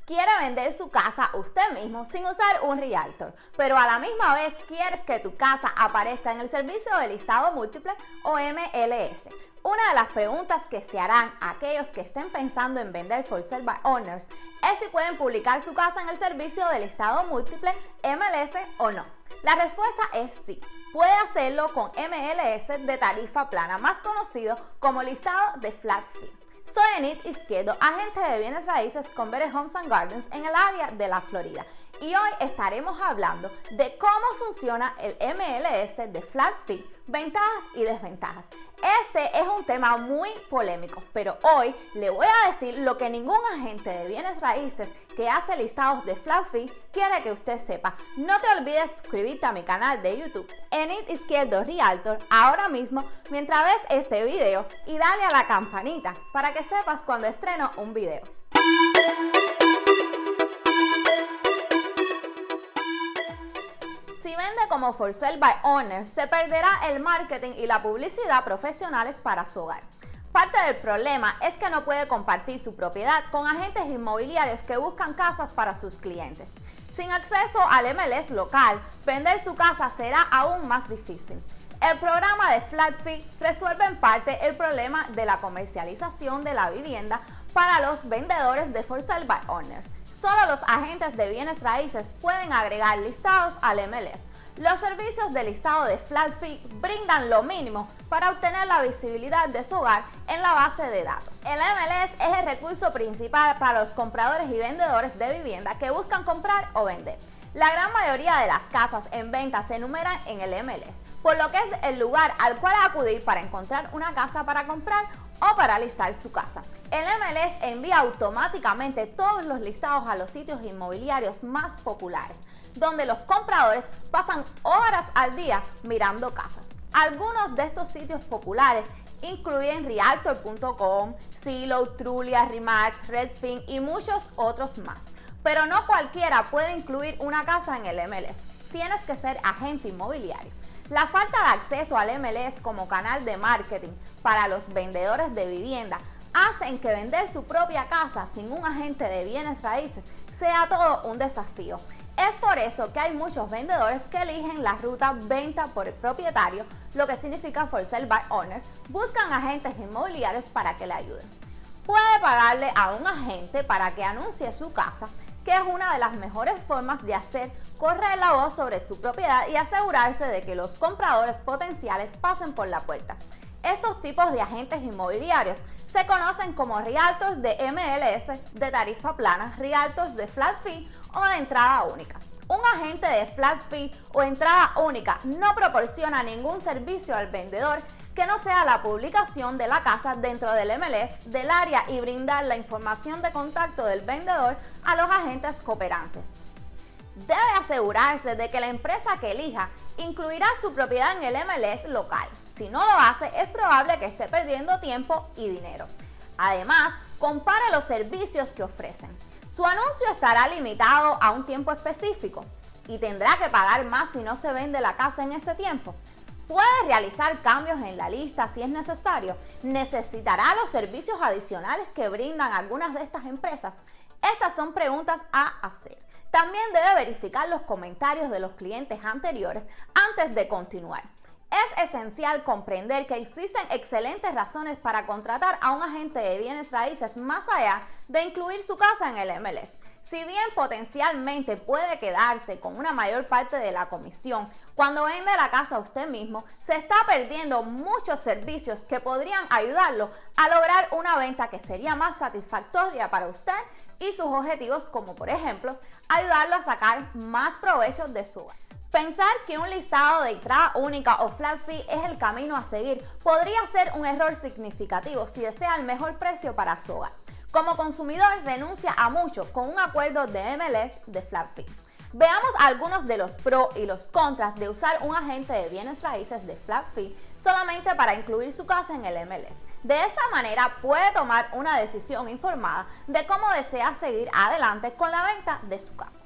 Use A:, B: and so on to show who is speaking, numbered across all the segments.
A: Quiere vender su casa usted mismo sin usar un realtor, pero a la misma vez quieres que tu casa aparezca en el servicio de listado múltiple o MLS. Una de las preguntas que se harán a aquellos que estén pensando en vender for sale by owners es si pueden publicar su casa en el servicio de listado múltiple MLS o no. La respuesta es sí. Puede hacerlo con MLS de tarifa plana, más conocido como listado de flat fee. Soy Enid Izquierdo, agente de bienes raíces con Better Homes and Gardens en el área de la Florida. Y hoy estaremos hablando de cómo funciona el MLS de flat fee, ventajas y desventajas. Este es un tema muy polémico, pero hoy le voy a decir lo que ningún agente de bienes raíces que hace listados de flat fee quiere que usted sepa. No te olvides suscribirte a mi canal de YouTube, Enid Izquierdo Realtor, ahora mismo mientras ves este video y dale a la campanita para que sepas cuando estreno un video. Si vende como for sale by owner, se perderá el marketing y la publicidad profesionales para su hogar. Parte del problema es que no puede compartir su propiedad con agentes inmobiliarios que buscan casas para sus clientes. Sin acceso al MLS local, vender su casa será aún más difícil. El programa de Flat Fee resuelve en parte el problema de la comercialización de la vivienda para los vendedores de for sale by owners. Solo los agentes de bienes raíces pueden agregar listados al MLS. Los servicios de listado de Flat Fee brindan lo mínimo para obtener la visibilidad de su hogar en la base de datos. El MLS es el recurso principal para los compradores y vendedores de vivienda que buscan comprar o vender. La gran mayoría de las casas en venta se enumeran en el MLS, por lo que es el lugar al cual acudir para encontrar una casa para comprar o para listar su casa. El MLS envía automáticamente todos los listados a los sitios inmobiliarios más populares, donde los compradores pasan horas al día mirando casas. Algunos de estos sitios populares incluyen Realtor.com, Zillow, Trulia, Remax, Redfin y muchos otros más. Pero no cualquiera puede incluir una casa en el MLS. Tienes que ser agente inmobiliario. La falta de acceso al MLS como canal de marketing para los vendedores de vivienda hacen que vender su propia casa sin un agente de bienes raíces sea todo un desafío. Es por eso que hay muchos vendedores que eligen la ruta venta por el propietario, lo que significa for sale by owners, buscan agentes inmobiliarios para que le ayuden. Puede pagarle a un agente para que anuncie su casa, que es una de las mejores formas de hacer correr la voz sobre su propiedad y asegurarse de que los compradores potenciales pasen por la puerta. Estos tipos de agentes inmobiliarios se conocen como realtors de MLS de tarifa plana, realtors de flat fee o de entrada única. Un agente de flat fee o entrada única no proporciona ningún servicio al vendedor que no sea la publicación de la casa dentro del MLS del área y brindar la información de contacto del vendedor a los agentes cooperantes. Debe asegurarse de que la empresa que elija incluirá su propiedad en el MLS local. Si no lo hace, es probable que esté perdiendo tiempo y dinero. Además, compare los servicios que ofrecen. Su anuncio estará limitado a un tiempo específico y tendrá que pagar más si no se vende la casa en ese tiempo. Puede realizar cambios en la lista si es necesario. Necesitará los servicios adicionales que brindan algunas de estas empresas. Estas son preguntas a hacer. También debe verificar los comentarios de los clientes anteriores antes de continuar. Es esencial comprender que existen excelentes razones para contratar a un agente de bienes raíces más allá de incluir su casa en el MLS. Si bien potencialmente puede quedarse con una mayor parte de la comisión, cuando vende la casa usted mismo, se está perdiendo muchos servicios que podrían ayudarlo a lograr una venta que sería más satisfactoria para usted y sus objetivos, como por ejemplo, ayudarlo a sacar más provecho de su hogar. Pensar que un listado de entrada única o flat fee es el camino a seguir podría ser un error significativo si desea el mejor precio para su hogar. Como consumidor, renuncia a mucho con un acuerdo de MLS de flat fee. Veamos algunos de los pros y los contras de usar un agente de bienes raíces de flat fee solamente para incluir su casa en el MLS. De esta manera puede tomar una decisión informada de cómo desea seguir adelante con la venta de su casa.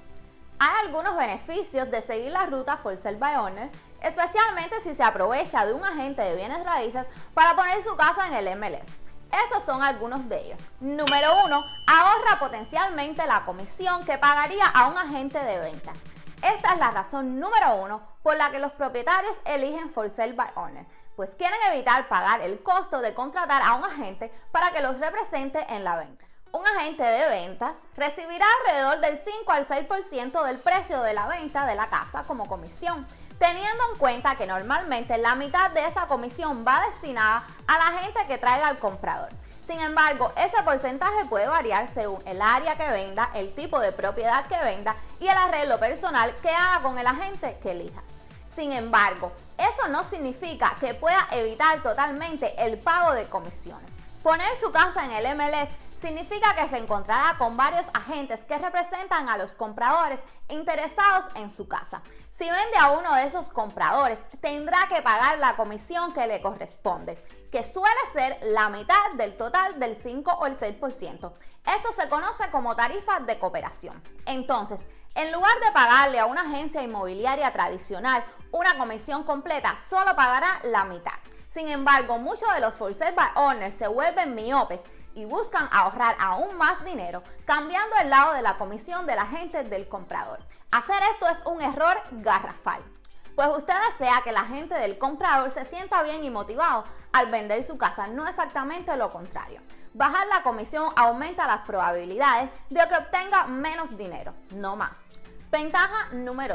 A: Hay algunos beneficios de seguir la ruta for sale by owner, especialmente si se aprovecha de un agente de bienes raíces para poner su casa en el MLS. Estos son algunos de ellos. Número 1. Ahorra potencialmente la comisión que pagaría a un agente de ventas. Esta es la razón número 1 por la que los propietarios eligen For Sale by Owner, pues quieren evitar pagar el costo de contratar a un agente para que los represente en la venta. Un agente de ventas recibirá alrededor del 5 al 6% del precio de la venta de la casa como comisión, teniendo en cuenta que normalmente la mitad de esa comisión va destinada a la gente que traiga al comprador. Sin embargo, ese porcentaje puede variar según el área que venda, el tipo de propiedad que venda y el arreglo personal que haga con el agente que elija. Sin embargo, eso no significa que pueda evitar totalmente el pago de comisiones. Poner su casa en el MLS significa que se encontrará con varios agentes que representan a los compradores interesados en su casa. Si vende a uno de esos compradores, tendrá que pagar la comisión que le corresponde, que suele ser la mitad del total del 5 o el 6%. Esto se conoce como tarifa de cooperación. Entonces, en lugar de pagarle a una agencia inmobiliaria tradicional una comisión completa, solo pagará la mitad. Sin embargo, muchos de los For Sale by Owners se vuelven miopes y buscan ahorrar aún más dinero, cambiando el lado de la comisión del agente del comprador. Hacer esto es un error garrafal, pues usted desea que la gente del comprador se sienta bien y motivado al vender su casa, no exactamente lo contrario. Bajar la comisión aumenta las probabilidades de que obtenga menos dinero, no más. Ventaja número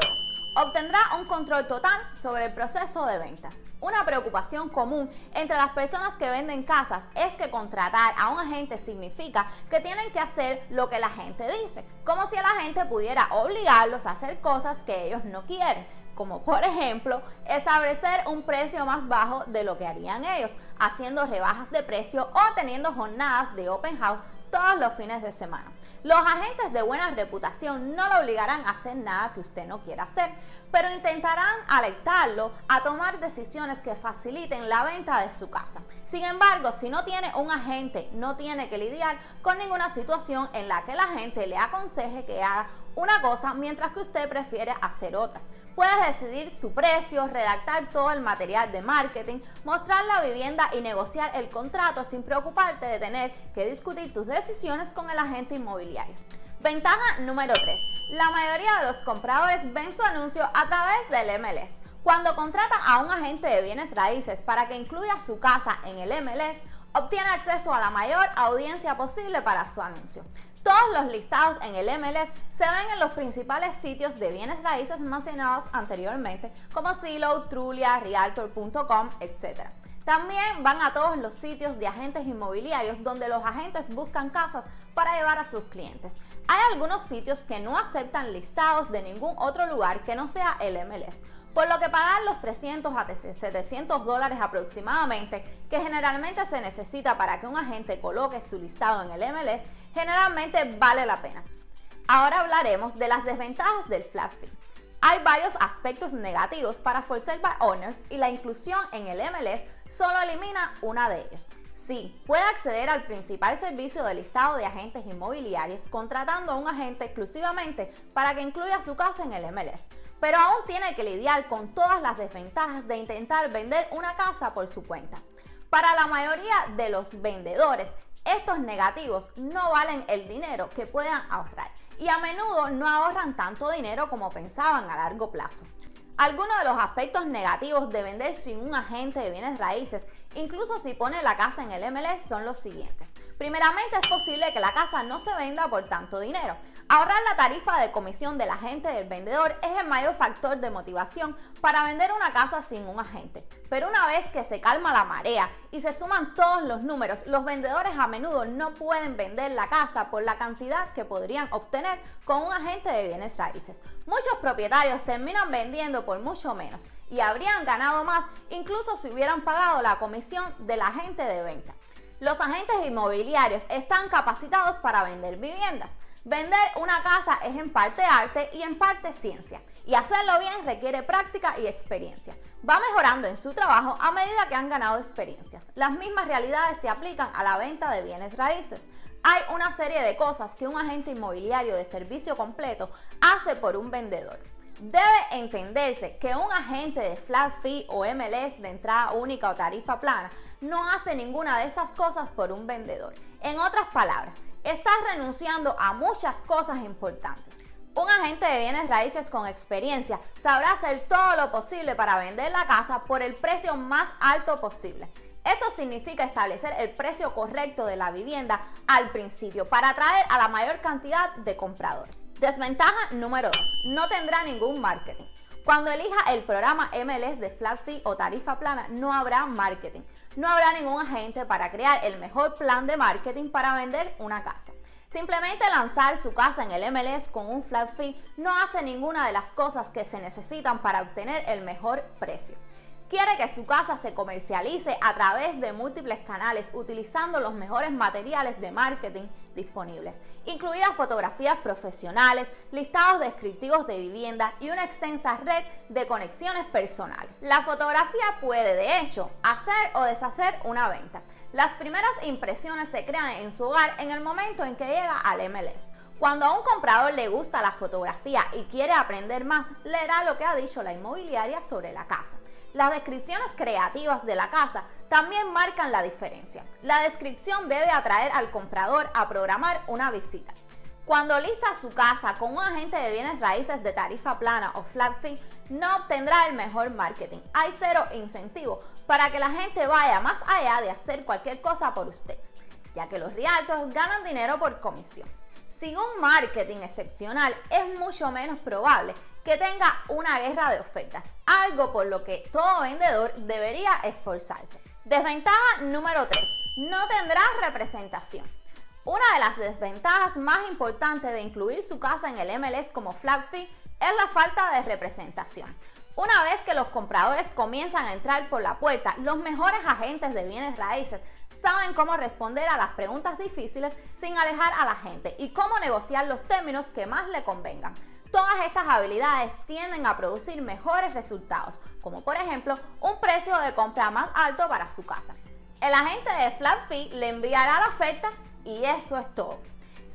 A: 2. Obtendrá un control total sobre el proceso de venta. Una preocupación común entre las personas que venden casas es que contratar a un agente significa que tienen que hacer lo que la gente dice, como si el agente pudiera obligarlos a hacer cosas que ellos no quieren, como por ejemplo establecer un precio más bajo de lo que harían ellos, haciendo rebajas de precio o teniendo jornadas de open house todos los fines de semana. Los agentes de buena reputación no lo obligarán a hacer nada que usted no quiera hacer, pero intentarán alentarlo a tomar decisiones que faciliten la venta de su casa. Sin embargo, si no tiene un agente, no tiene que lidiar con ninguna situación en la que la gente le aconseje que haga una cosa mientras que usted prefiere hacer otra. Puedes decidir tu precio, redactar todo el material de marketing, mostrar la vivienda y negociar el contrato sin preocuparte de tener que discutir tus decisiones con el agente inmobiliario. Ventaja número 3. La mayoría de los compradores ven su anuncio a través del MLS. Cuando contratan a un agente de bienes raíces para que incluya su casa en el MLS, obtiene acceso a la mayor audiencia posible para su anuncio. Todos los listados en el MLS se ven en los principales sitios de bienes raíces mencionados anteriormente, como Zillow, Trulia, Realtor.com, etc. También van a todos los sitios de agentes inmobiliarios donde los agentes buscan casas para llevar a sus clientes. Hay algunos sitios que no aceptan listados de ningún otro lugar que no sea el MLS, por lo que pagar los $300 a $700 aproximadamente, que generalmente se necesita para que un agente coloque su listado en el MLS, generalmente vale la pena. Ahora hablaremos de las desventajas del flat fee. Hay varios aspectos negativos para For Sale by Owners y la inclusión en el MLS solo elimina una de ellas. Sí, puede acceder al principal servicio de listado de agentes inmobiliarios contratando a un agente exclusivamente para que incluya su casa en el MLS, pero aún tiene que lidiar con todas las desventajas de intentar vender una casa por su cuenta. Para la mayoría de los vendedores, estos negativos no valen el dinero que puedan ahorrar y a menudo no ahorran tanto dinero como pensaban a largo plazo. Algunos de los aspectos negativos de vender sin un agente de bienes raíces, incluso si pone la casa en el MLS, son los siguientes. Primeramente, es posible que la casa no se venda por tanto dinero. Ahorrar la tarifa de comisión del agente del vendedor es el mayor factor de motivación para vender una casa sin un agente. Pero una vez que se calma la marea y se suman todos los números, los vendedores a menudo no pueden vender la casa por la cantidad que podrían obtener con un agente de bienes raíces. Muchos propietarios terminan vendiendo por mucho menos y habrían ganado más incluso si hubieran pagado la comisión del agente de venta. Los agentes inmobiliarios están capacitados para vender viviendas. Vender una casa es en parte arte y en parte ciencia, y hacerlo bien requiere práctica y experiencia. Va mejorando en su trabajo a medida que han ganado experiencia. Las mismas realidades se aplican a la venta de bienes raíces. Hay una serie de cosas que un agente inmobiliario de servicio completo hace por un vendedor. Debe entenderse que un agente de flat fee o MLS de entrada única o tarifa plana no hace ninguna de estas cosas por un vendedor. En otras palabras, estás renunciando a muchas cosas importantes. Un agente de bienes raíces con experiencia sabrá hacer todo lo posible para vender la casa por el precio más alto posible. Esto significa establecer el precio correcto de la vivienda al principio para atraer a la mayor cantidad de compradores. Desventaja número 2. No tendrá ningún marketing. Cuando elija el programa MLS de Flat Fee o tarifa plana, no habrá marketing. No habrá ningún agente para crear el mejor plan de marketing para vender una casa. Simplemente lanzar su casa en el MLS con un flat fee no hace ninguna de las cosas que se necesitan para obtener el mejor precio. Quiere que su casa se comercialice a través de múltiples canales utilizando los mejores materiales de marketing disponibles, incluidas fotografías profesionales, listados descriptivos de vivienda y una extensa red de conexiones personales. La fotografía puede, de hecho, hacer o deshacer una venta. Las primeras impresiones se crean en su hogar en el momento en que llega al MLS. Cuando a un comprador le gusta la fotografía y quiere aprender más, leerá lo que ha dicho la inmobiliaria sobre la casa. Las descripciones creativas de la casa también marcan la diferencia. La descripción debe atraer al comprador a programar una visita. Cuando lista su casa con un agente de bienes raíces de tarifa plana o flat fee, no obtendrá el mejor marketing. Hay cero incentivo para que la gente vaya más allá de hacer cualquier cosa por usted, ya que los realtors ganan dinero por comisión. Sin un marketing excepcional, es mucho menos probable que tenga una guerra de ofertas, algo por lo que todo vendedor debería esforzarse. Desventaja número 3. No tendrá representación. Una de las desventajas más importantes de incluir su casa en el MLS como flat fee es la falta de representación. Una vez que los compradores comienzan a entrar por la puerta, los mejores agentes de bienes raíces saben cómo responder a las preguntas difíciles sin alejar a la gente y cómo negociar los términos que más le convengan. Todas estas habilidades tienden a producir mejores resultados, como por ejemplo un precio de compra más alto para su casa. El agente de flat fee le enviará la oferta y eso es todo.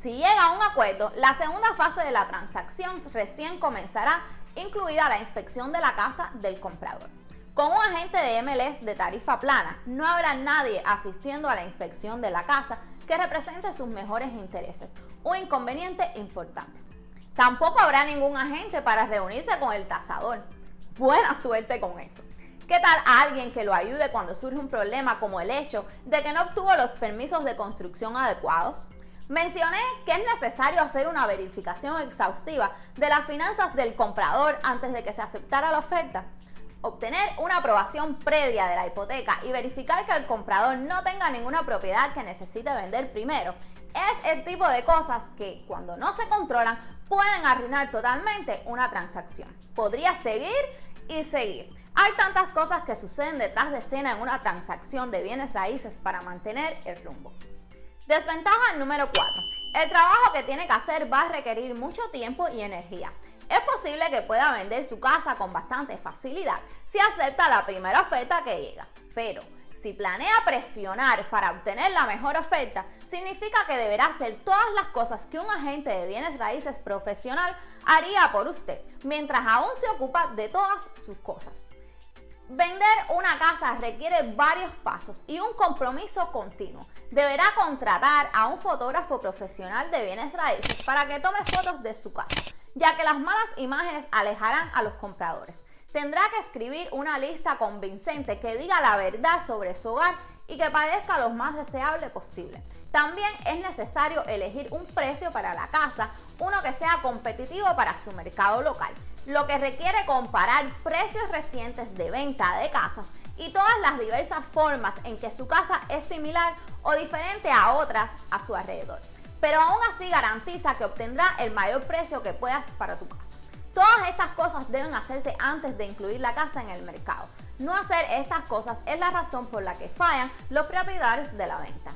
A: Si llega a un acuerdo, la segunda fase de la transacción recién comenzará, incluida la inspección de la casa del comprador. Con un agente de MLS de tarifa plana, no habrá nadie asistiendo a la inspección de la casa que represente sus mejores intereses, un inconveniente importante. Tampoco habrá ningún agente para reunirse con el tasador. Buena suerte con eso. ¿Qué tal a alguien que lo ayude cuando surge un problema como el hecho de que no obtuvo los permisos de construcción adecuados? Mencioné que es necesario hacer una verificación exhaustiva de las finanzas del comprador antes de que se aceptara la oferta. Obtener una aprobación previa de la hipoteca y verificar que el comprador no tenga ninguna propiedad que necesite vender primero es el tipo de cosas que, cuando no se controlan, pueden arruinar totalmente una transacción. Podría seguir y seguir. Hay tantas cosas que suceden detrás de escena en una transacción de bienes raíces para mantener el rumbo. Desventaja número 4. El trabajo que tiene que hacer va a requerir mucho tiempo y energía. Es posible que pueda vender su casa con bastante facilidad si acepta la primera oferta que llega, pero si planea presionar para obtener la mejor oferta, significa que deberá hacer todas las cosas que un agente de bienes raíces profesional haría por usted, mientras aún se ocupa de todas sus cosas. Vender una casa requiere varios pasos y un compromiso continuo. Deberá contratar a un fotógrafo profesional de bienes raíces para que tome fotos de su casa, ya que las malas imágenes alejarán a los compradores. Tendrá que escribir una lista convincente que diga la verdad sobre su hogar y que parezca lo más deseable posible. También es necesario elegir un precio para la casa, uno que sea competitivo para su mercado local, lo que requiere comparar precios recientes de venta de casas y todas las diversas formas en que su casa es similar o diferente a otras a su alrededor. Pero aún así garantiza que obtendrá el mayor precio que puedas para tu casa. Todas estas cosas deben hacerse antes de incluir la casa en el mercado. No hacer estas cosas es la razón por la que fallan los propietarios de la venta.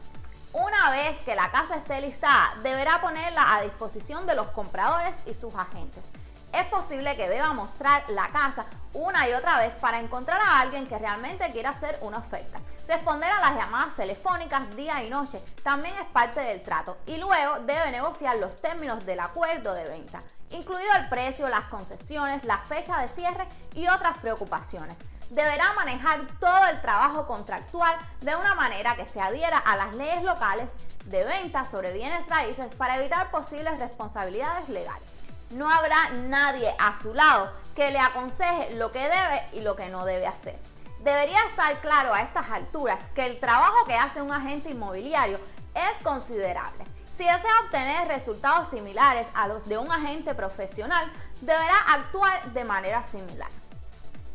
A: Una vez que la casa esté listada, deberá ponerla a disposición de los compradores y sus agentes. Es posible que deba mostrar la casa una y otra vez para encontrar a alguien que realmente quiera hacer una oferta. Responder a las llamadas telefónicas día y noche también es parte del trato y luego debe negociar los términos del acuerdo de venta, incluido el precio, las concesiones, la fecha de cierre y otras preocupaciones. deberá manejar todo el trabajo contractual de una manera que se adhiera a las leyes locales de venta sobre bienes raíces para evitar posibles responsabilidades legales. No habrá nadie a su lado que le aconseje lo que debe y lo que no debe hacer. Debería estar claro a estas alturas que el trabajo que hace un agente inmobiliario es considerable. Si desea obtener resultados similares a los de un agente profesional, deberá actuar de manera similar.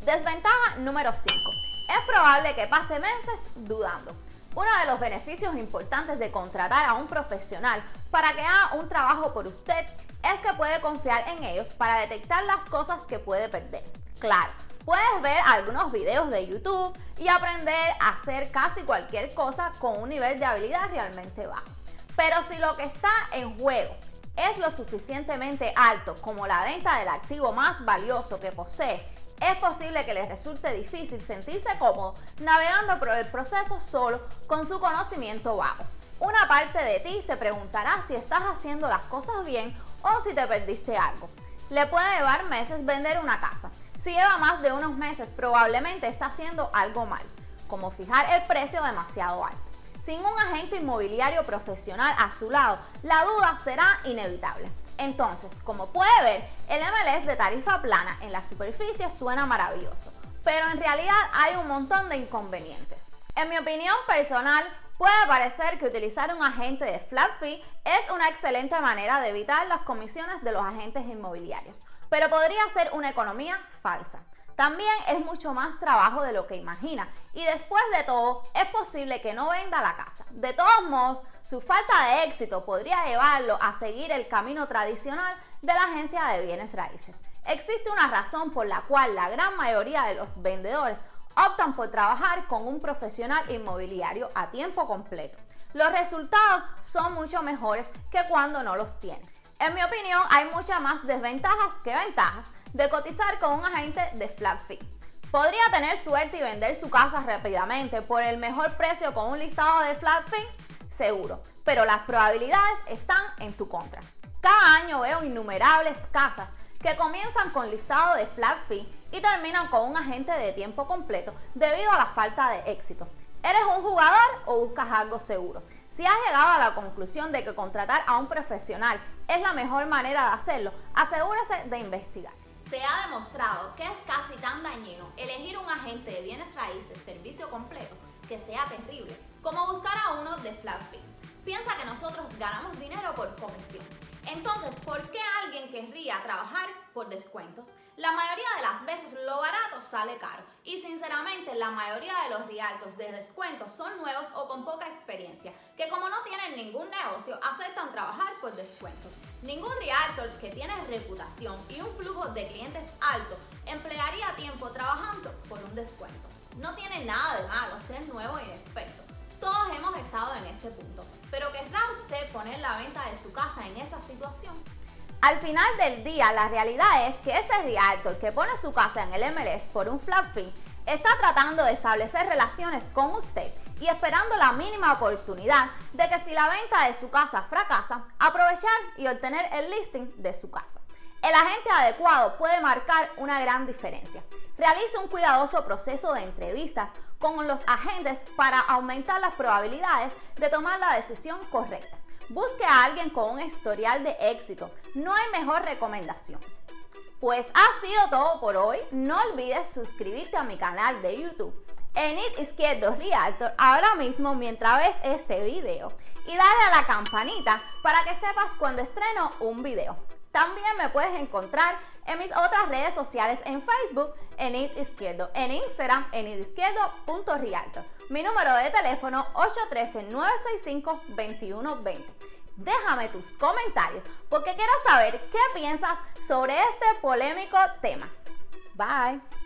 A: Desventaja número 5. Es probable que pase meses dudando. Uno de los beneficios importantes de contratar a un profesional para que haga un trabajo por usted es que puede confiar en ellos para detectar las cosas que puede perder. Claro, puedes ver algunos videos de YouTube y aprender a hacer casi cualquier cosa con un nivel de habilidad realmente bajo. Pero si lo que está en juego es lo suficientemente alto como la venta del activo más valioso que posee, es posible que les resulte difícil sentirse cómodo navegando por el proceso solo con su conocimiento bajo. Una parte de ti se preguntará si estás haciendo las cosas bien o si te perdiste algo. Le puede llevar meses vender una casa. Si lleva más de unos meses, probablemente está haciendo algo mal, como fijar el precio demasiado alto. Sin un agente inmobiliario profesional a su lado, la duda será inevitable. Entonces, como puede ver, el MLS de tarifa plana en la superficie suena maravilloso, pero en realidad hay un montón de inconvenientes. En mi opinión personal, puede parecer que utilizar un agente de flat fee es una excelente manera de evitar las comisiones de los agentes inmobiliarios, pero podría ser una economía falsa. También es mucho más trabajo de lo que imagina y después de todo es posible que no venda la casa. De todos modos, su falta de éxito podría llevarlo a seguir el camino tradicional de la agencia de bienes raíces. Existe una razón por la cual la gran mayoría de los vendedores optan por trabajar con un profesional inmobiliario a tiempo completo. Los resultados son mucho mejores que cuando no los tienen. En mi opinión, hay muchas más desventajas que ventajas de cotizar con un agente de flat fee. ¿Podría tener suerte y vender su casa rápidamente por el mejor precio con un listado de flat fee? Seguro, pero las probabilidades están en tu contra. Cada año veo innumerables casas que comienzan con listado de flat fee y terminan con un agente de tiempo completo debido a la falta de éxito. ¿Eres un jugador o buscas algo seguro? Si has llegado a la conclusión de que contratar a un profesional es la mejor manera de hacerlo, asegúrese de investigar. Se ha demostrado que es casi tan dañino elegir un agente de bienes raíces servicio completo que sea terrible como buscar a uno de flat fee. Piensa que nosotros ganamos dinero por comisión. Entonces, ¿por qué alguien querría trabajar por descuentos? La mayoría de las veces lo barato sale caro y sinceramente la mayoría de los realtors de descuentos son nuevos o con poca experiencia, que como no tienen ningún negocio aceptan trabajar por descuentos. Ningún realtor que tiene reputación y un flujo de clientes alto emplearía tiempo trabajando por un descuento. No tiene nada de malo ser nuevo e inexperto. Todos hemos estado en ese punto, pero ¿querrá usted poner la venta de su casa en esa situación? Al final del día, la realidad es que ese realtor que pone su casa en el MLS por un flat fee está tratando de establecer relaciones con usted y esperando la mínima oportunidad de que si la venta de su casa fracasa, aprovechar y obtener el listing de su casa. El agente adecuado puede marcar una gran diferencia. Realice un cuidadoso proceso de entrevistas con los agentes para aumentar las probabilidades de tomar la decisión correcta. Busque a alguien con un historial de éxito. No hay mejor recomendación. Pues ha sido todo por hoy. No olvides suscribirte a mi canal de YouTube, Enid Izquierdo Realtor, ahora mismo mientras ves este video y dale a la campanita para que sepas cuando estreno un video. También me puedes encontrar en mis otras redes sociales en Facebook, Enid Izquierdo, en Instagram, enidizquierdo.realtor. Mi número de teléfono 813-965-2120. Déjame tus comentarios porque quiero saber qué piensas sobre este polémico tema. Bye.